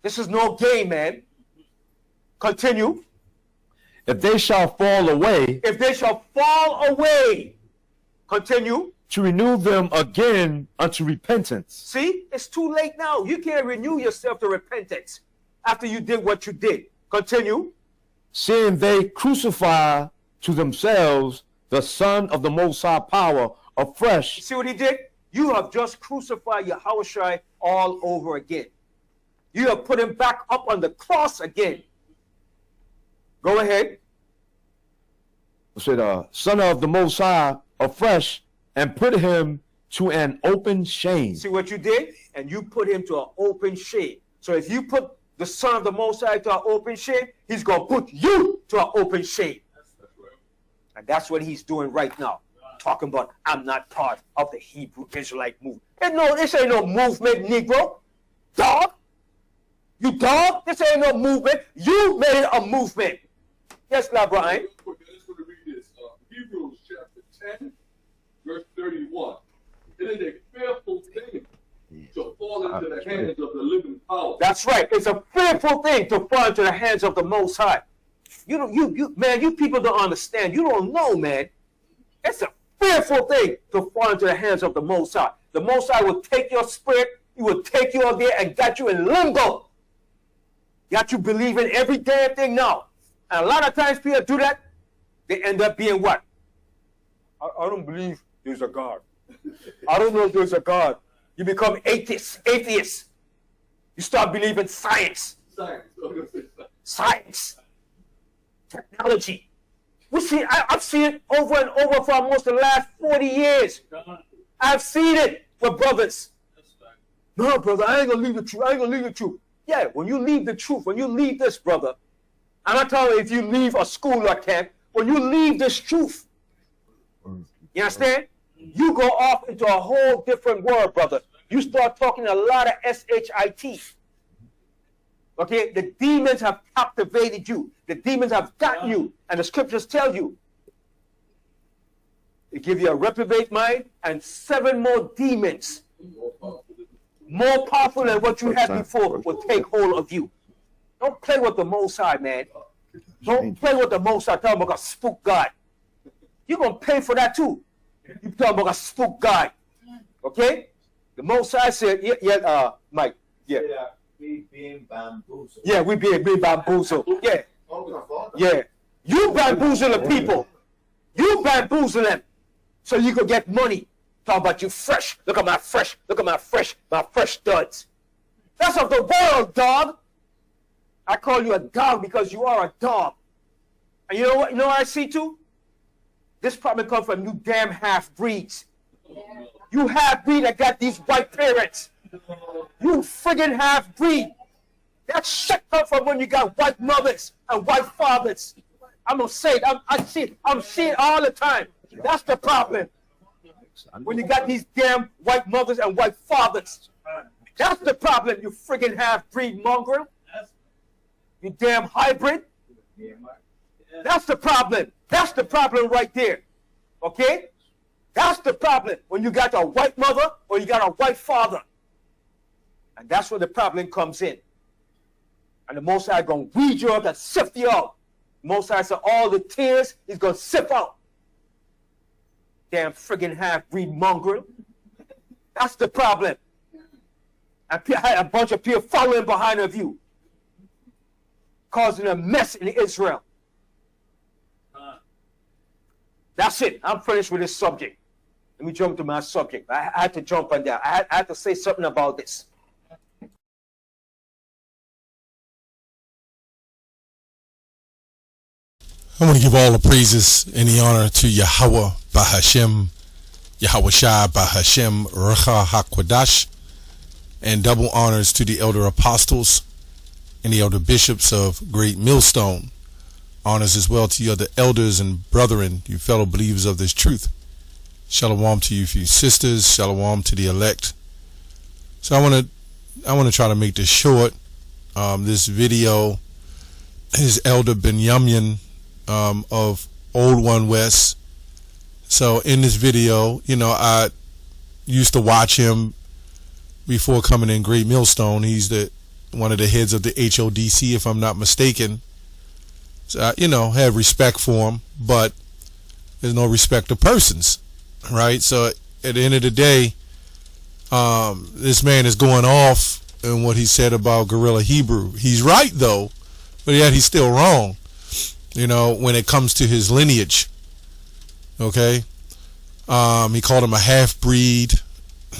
This is no game, man. Continue. If they shall fall away, If they shall fall away. Continue. to renew them again unto repentance. See, it's too late now. You can't renew yourself to repentance after you did what you did. Continue. Seeing they crucify to themselves the Son of the Most High Power afresh. See what he did? You have just crucified Yahushua all over again. You have put him back up on the cross again. Go ahead. Said, Son of the Most High afresh, and put him to an open shame. See what you did? And you put him to an open shame. So if you put the Son of the Most High to an open shame, he's going to put you to an open shame. And that's what he's doing right now. Talking about, I'm not part of the Hebrew Israelite movement. And no, this ain't no movement, Negro. Dog. You dog? This ain't no movement. You made it a movement. Yes, La Brian. Let's go to read this. Hebrews chapter 10, verse 31. It is a fearful thing to fall into the hands of the living power. That's right. It's a fearful thing to fall into the hands of the Most High. Man, you people don't understand. You don't know, man. It's a fearful thing to fall into the hands of the Most High. The Most High will take your spirit, he will take you out there and got you in limbo. Got you believing every damn thing now. And a lot of times people do that, they end up being what? I don't believe there's a God. I don't know if there's a God. You become atheist. You start believing science. Science. Technology. I've seen it over and over for almost the last 40 years. I've seen it with brothers. No, brother, I ain't gonna leave the truth. Yeah, when you leave the truth, when you leave this, brother, I'm not talking if you leave a school like that, when you leave this truth, you understand? You go off into a whole different world, brother. You start talking a lot of S-H-I-T. Okay, the demons have captivated you. The demons have gotten you. And the scriptures tell you, they give you a reprobate mind and 7 more demons, more powerful than what you had before, will take hold of you. Don't play with the Most High, man. Don't play with the Most High. Talking about a spook God. You're going to pay for that too. You're talking about a spook God. Okay? The Most High said, Mike, yeah. We being bamboozled. Yeah, we being bamboozled. Yeah. Yeah. You bamboozle the people. You bamboozle them so you could get money. Talk about you fresh. Look at my fresh. Look at my fresh studs. That's of the world, dog. I call you a dog because you are a dog. And you know what? You know what I see too? This probably comes from you damn half-breeds. You half-breed that got these white parents. You friggin' half-breed. That shit comes from when you got white mothers and white fathers. I'm gonna say it. I'm seeing it all the time. That's the problem. When you got these damn white mothers and white fathers. That's the problem, you friggin' half-breed mongrel. You damn hybrid. That's the problem. That's the problem right there. Okay? That's the problem when you got a white mother or you got a white father. And that's where the problem comes in. And the Most High going to weed you up and sift you out. The Most High said all the tears he's going to sift out. Damn friggin' half-breed mongrel. That's the problem. And a bunch of people following behind of you. Causing a mess in Israel. That's it. I'm finished with this subject. Let me jump to my subject. I had to jump on that. I had to say something about this. I want to give all the praises and the honor to Yahweh Bahashem, Yahweh Shai Bahashem Recha HaKodash, and double honors to the elder apostles and the elder bishops of Great Millstone. Honors as well to you other elders and brethren, you fellow believers of this truth. Shalom to you, few sisters. Shalom to the elect. So I want to try to make this short. This video is Elder Banyamyan of Old One West. So in this video, you know, I used to watch him before coming in Great Millstone. He's the one of the heads of the HODC, if I'm not mistaken. So, have respect for him, but there's no respect of persons, right? So at the end of the day, this man is going off in what he said about Gorilla Hebrew. He's right though, but yet he's still wrong, when it comes to his lineage. Okay. He called him a half-breed,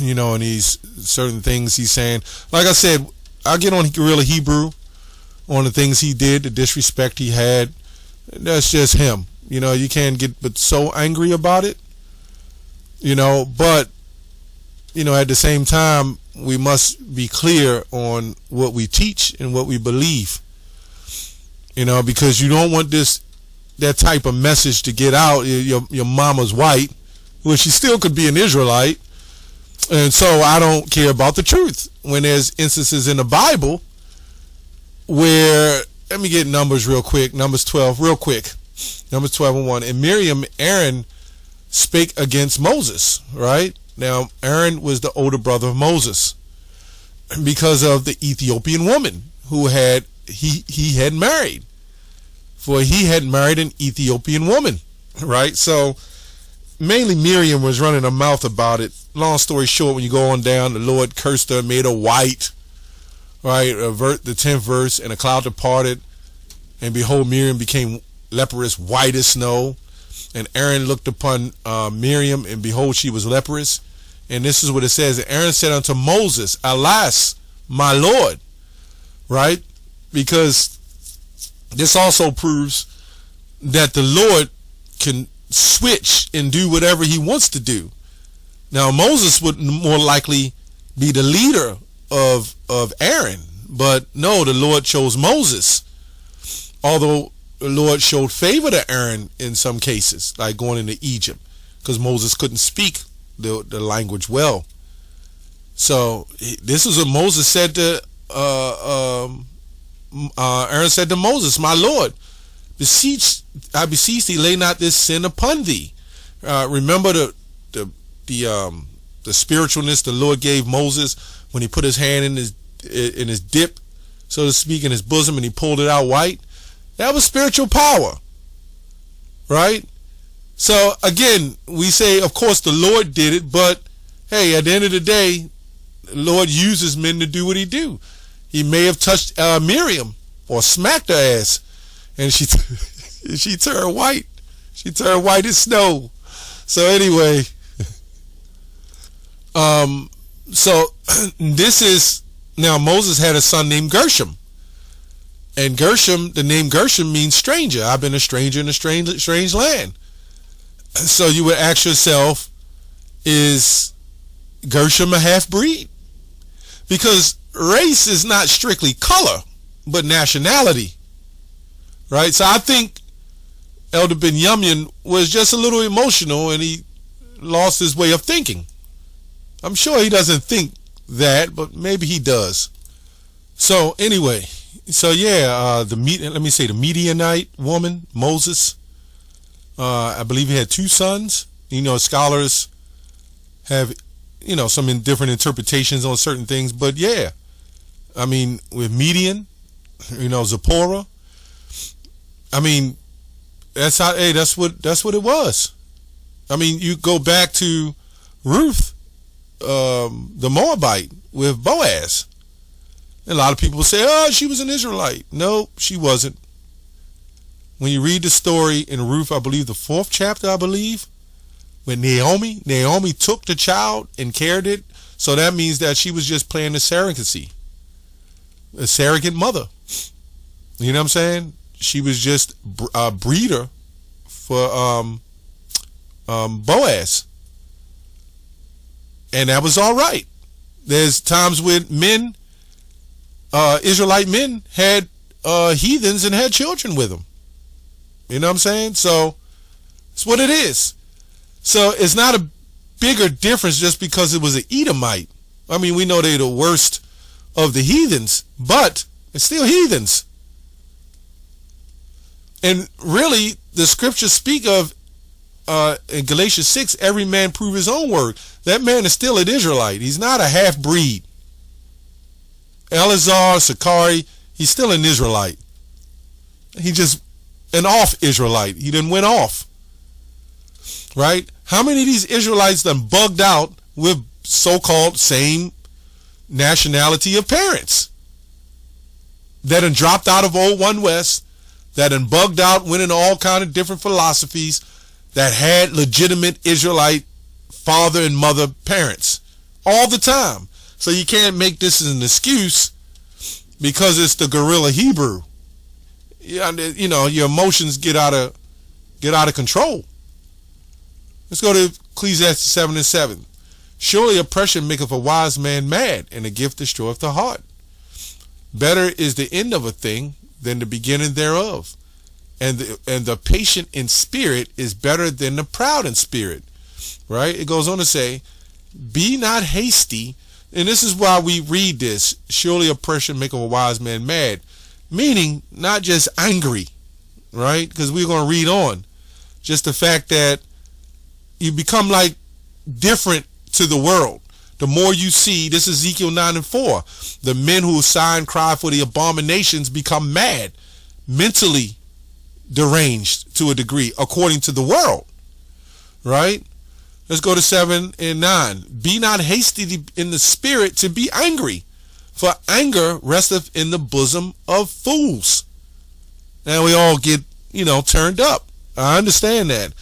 and he's certain things he's saying. Like I said, I'll get on Gorilla Hebrew on the things he did, the disrespect he had. That's just him. You can't get but so angry about it. But at the same time, we must be clear on what we teach and what we believe. Because you don't want that type of message to get out. Your mama's white, well, she still could be an Israelite, and so I don't care about the truth. When there's instances in the Bible where, let me get Numbers real quick, Numbers 12 real quick, Numbers 12:1, and Miriam, Aaron spake against Moses, right? Now, Aaron was the older brother of Moses because of the Ethiopian woman who he had married. For he had married an Ethiopian woman, right? So mainly Miriam was running her mouth about it. Long story short, when you go on down, the Lord cursed her, made her white, right? The 10th verse, and a cloud departed, and behold, Miriam became leprous, white as snow. And Aaron looked upon Miriam, and behold, she was leprous. And this is what it says. And Aaron said unto Moses, alas, my Lord, right? Because this also proves that the Lord can switch and do whatever he wants to do. Now, Moses would more likely be the leader of Aaron, but no, the Lord chose Moses. Although the Lord showed favor to Aaron in some cases, like going into Egypt, because Moses couldn't speak the language well. So this is what Moses said to Aaron said to Moses, my Lord, I beseech thee, lay not this sin upon thee. Remember the spiritualness the Lord gave Moses when he put his hand in his dip, so to speak, in his bosom, and he pulled it out white. That was spiritual power, right? So again, we say, of course, the Lord did it, but hey, at the end of the day, the Lord uses men to do what he do. He may have touched Miriam or smacked her ass, and she turned white. She turned white as snow. So anyway, so this is, now Moses had a son named Gershom. And Gershom, the name Gershom means stranger. I've been a stranger in a strange land. So you would ask yourself, is Gershom a half-breed? Because race is not strictly color, but nationality, right? So I think Elder Banyamyan was just a little emotional and he lost his way of thinking. I'm sure he doesn't think that, but maybe he does. So anyway, so yeah, the Midianite woman, Moses, I believe he had 2 sons. Scholars have, some different interpretations on certain things, but yeah, I mean, with Midian, Zipporah, I mean, that's what it was. I mean, you go back to Ruth, the Moabite, with Boaz. And a lot of people say, oh, she was an Israelite. No, she wasn't. When you read the story in Ruth, I believe the 4th chapter, when Naomi took the child and carried it. So that means that she was just playing the surrogacy, a surrogate mother. You know what I'm saying? She was just a breeder for Boaz. And that was all right. There's times when men, Israelite men, had heathens and had children with them. You know what I'm saying? So it's what it is. So it's not a bigger difference just because it was an Edomite. I mean, we know they're the worst of the heathens, but it's still heathens. And really, the scriptures speak of, in Galatians 6, every man prove his own work. That man is still an Israelite. He's not a half-breed. Eleazar, Sakari, he's still an Israelite. He just an off Israelite. He didn't went off. Right? How many of these Israelites done bugged out with so-called same nationality of parents? That done dropped out of Old One West, that done bugged out, went into all kind of different philosophies, that had legitimate Israelite father and mother parents all the time. So you can't make this as an excuse because it's the guerrilla Hebrew. You know, your emotions get out of control. Let's go to Ecclesiastes 7:7. Surely oppression maketh a wise man mad, and a gift destroyeth the heart. Better is the end of a thing than the beginning thereof. And the patient in spirit is better than the proud in spirit. Right? It goes on to say, be not hasty. And this is why we read this. Surely oppression maketh a wise man mad. Meaning, not just angry. Right? Because we're going to read on. Just the fact that you become like different to the world. The more you see, this is Ezekiel 9:4. The men who sigh and cry for the abominations become mad, mentally deranged to a degree, according to the world. Right? Let's go to 7 and 9. Be not hasty in the spirit to be angry, for anger resteth in the bosom of fools. Now we all get, turned up. I understand that.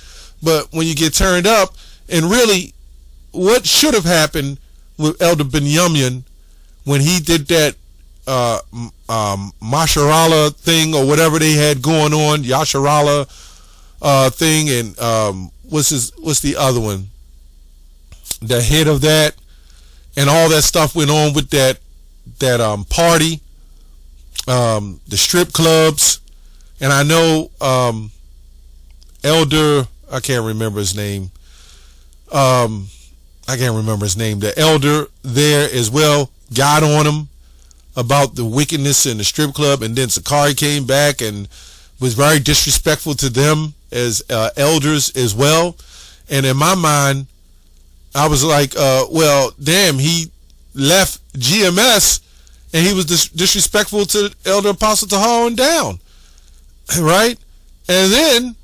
But when you get turned up, and really, what should have happened with Elder Banyamyan when he did that Masharala thing or whatever they had going on, Yasharala thing, and what's the other one? The head of that, and all that stuff went on with that party, the strip clubs, and I know Elder, I can't remember his name. The elder there as well got on him about the wickedness in the strip club, and then Sakari came back and was very disrespectful to them as elders as well. And in my mind, I was like, well, damn, he left GMS and he was disrespectful to Elder Apostle Tahar and down, right? And then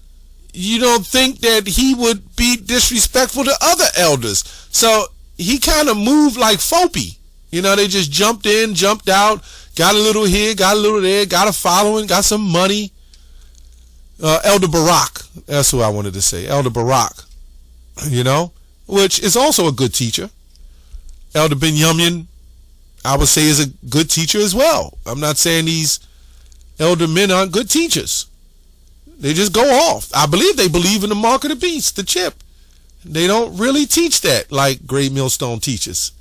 you don't think that he would be disrespectful to other elders. So he kind of moved like Fopi. They just jumped in, jumped out, got a little here, got a little there, got a following, got some money. Elder Barak, that's who I wanted to say. Elder Barak, which is also a good teacher. Elder Banyamyan, I would say, is a good teacher as well. I'm not saying these elder men aren't good teachers. They just go off. I believe they believe in the mark of the beast, the chip. They don't really teach that like Great Millstone teaches.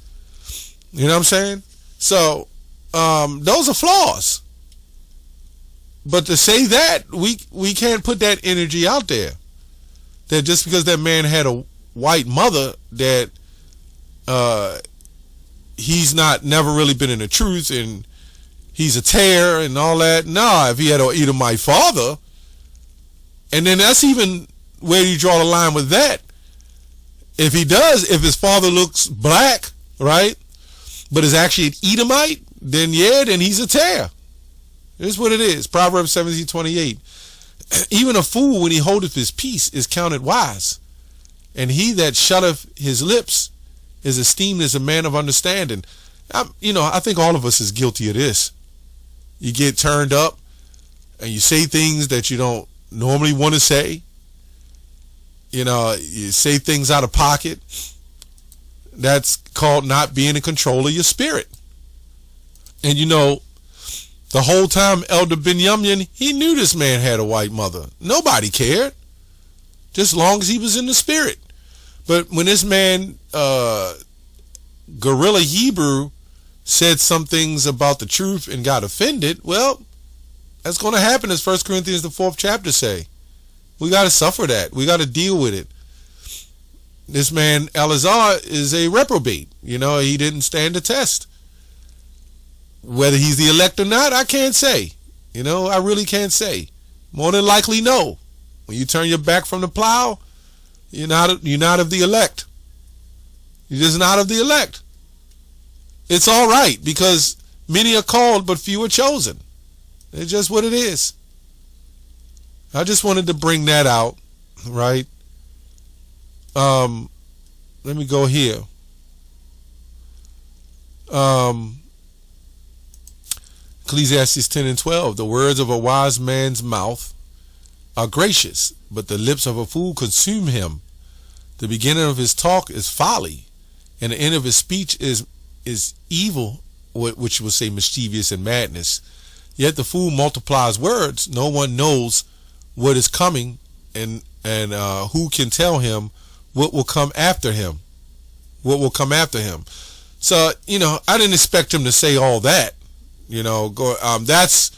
You know what I'm saying? So, those are flaws. But to say that, we can't put that energy out there. That just because that man had a white mother, that he's never really been in the truth, and he's a tear and all that. Nah, if he had an Edomite father, and then that's even where you draw the line with that. If if his father looks black, right, but is actually an Edomite, then he's a tear. It's what it is. Proverbs 17:28. Even a fool, when he holdeth his peace, is counted wise, and he that shutteth his lips is esteemed as a man of understanding. I think all of us is guilty of this. You get turned up, and you say things that you don't normally want to say. You say things out of pocket. That's called not being in control of your spirit. And the whole time Elder Banyamyan, he knew this man had a white mother. Nobody cared, just long as he was in the spirit. But when this man, Guerrilla Hebrew, said some things about the truth and got offended, well, that's going to happen, as 1 Corinthians the 4th chapter say. We got to suffer that. We got to deal with it. This man, Eleazar, is a reprobate. He didn't stand the test. Whether he's the elect or not, I can't say. I really can't say. More than likely, no. When you turn your back from the plow, you're not of the elect. You're just not of the elect. It's all right, because many are called, but few are chosen. It's just what it is. I just wanted to bring that out, right? Let me go here. Ecclesiastes 10 and 12. The words of a wise man's mouth are gracious, but the lips of a fool consume him. The beginning of his talk is folly, and the end of his speech is evil, which will say mischievous and madness. Yet the fool multiplies words. No one knows what is coming, and who can tell him what will come after him? What will come after him? So, I didn't expect him to say all that. That's,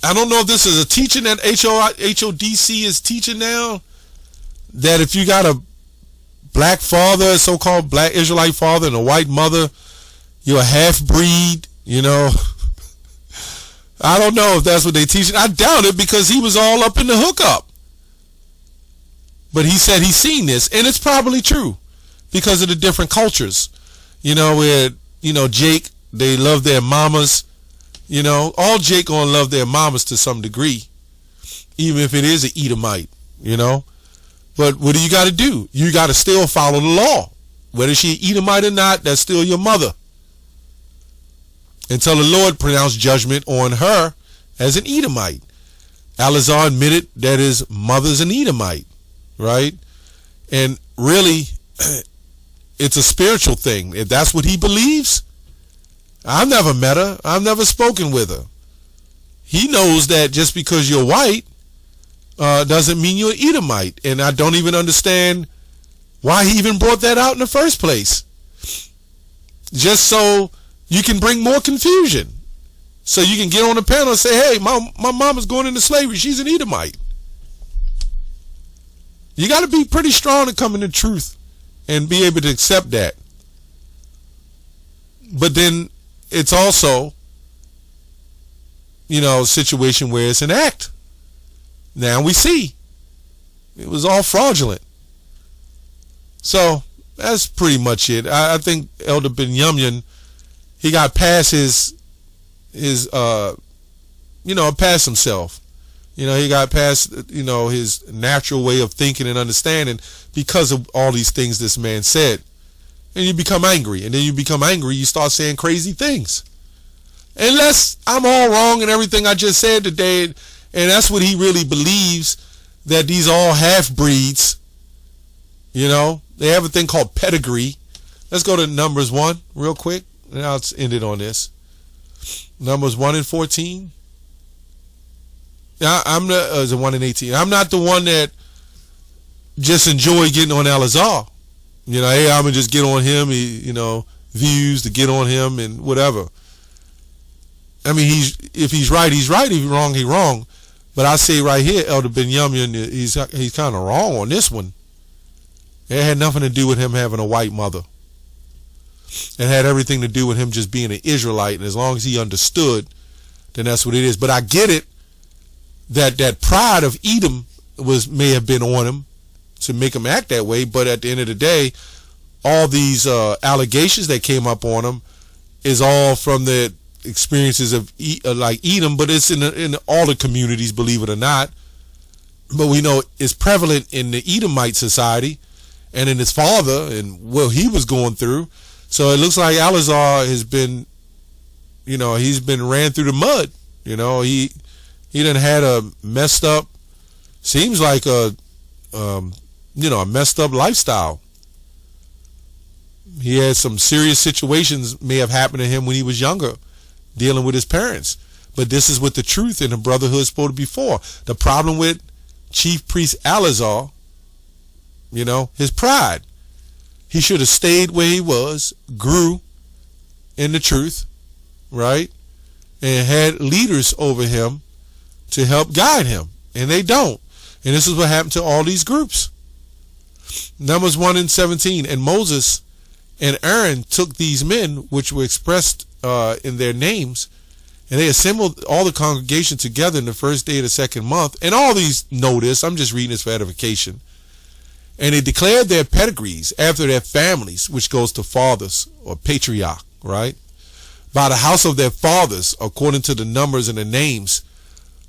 I don't know if this is a teaching that HODC is teaching now, that if you got a black father, a so-called black Israelite father, and a white mother, you're a half-breed, I don't know if that's what they teach. I doubt it, because he was all up in the hookup. But he said he's seen this, and it's probably true because of the different cultures. Where, Jake, they love their mamas. All Jake gonna love their mamas to some degree, even if it is an Edomite, But what do you got to do? You got to still follow the law. Whether she an Edomite or not, that's still your mother. Until the Lord pronounced judgment on her as an Edomite. Eleazar admitted that his mother's an Edomite, right? And really, it's a spiritual thing. If that's what he believes, I've never met her. I've never spoken with her. He knows that just because you're white doesn't mean you're an Edomite. And I don't even understand why he even brought that out in the first place. Just so you can bring more confusion. So you can get on the panel and say, hey, my mom is going into slavery. She's an Edomite. You got to be pretty strong to come into truth and be able to accept that. But then it's also, a situation where it's an act. Now we see it was all fraudulent. So that's pretty much it. I think Elder Banyamyan, he got past his past himself. He got past, his natural way of thinking and understanding because of all these things this man said. And you become angry. And then you become angry, you start saying crazy things. Unless I'm all wrong in everything I just said today, and that's what he really believes, that these all half-breeds, they have a thing called pedigree. Let's go to Numbers 1 real quick, and I'll end it on this. Numbers 1 and 14. I'm the 1 and 18. I'm not the one that just enjoy getting on Eleazar. Hey, I'm gonna just get on him. Views to get on him and whatever. I mean, if he's right, he's right. If he's wrong, he's wrong. But I say right here, Elder Banyamyan, he's kind of wrong on this one. It had nothing to do with him having a white mother. It had everything to do with him just being an Israelite, and as long as he understood, then that's what it is. But I get it that pride of Edom may have been on him to make him act that way. But at the end of the day, all these allegations that came up on him is all from the experiences of like Edom, but it's in all the communities, believe it or not. But we know it's prevalent in the Edomite society and in his father and what he was going through. So it looks like Eleazar has been, he's been ran through the mud. He done had a messed up, seems like a messed up lifestyle. He had some serious situations may have happened to him when he was younger, dealing with his parents. But this is what the truth in the brotherhood is supposed to be for. The problem with Chief Priest Eleazar, his pride. He should have stayed where he was, grew in the truth, right? And had leaders over him to help guide him. And they don't. And this is what happened to all these groups. Numbers 1 and 17. And Moses and Aaron took these men, which were expressed in their names, and they assembled all the congregation together in the first day of the second month. And all these know this. I'm just reading this for edification. And they declared their pedigrees after their families, which goes to fathers or patriarch, right? by the house of their fathers, according to the numbers and the names,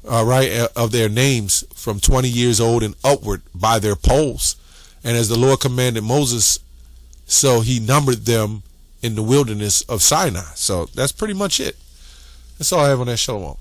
right, of their names, from 20 years old and upward, by their polls. And as the Lord commanded Moses, so he numbered them in the wilderness of Sinai. So that's pretty much it. That's all I have on that. Shalom.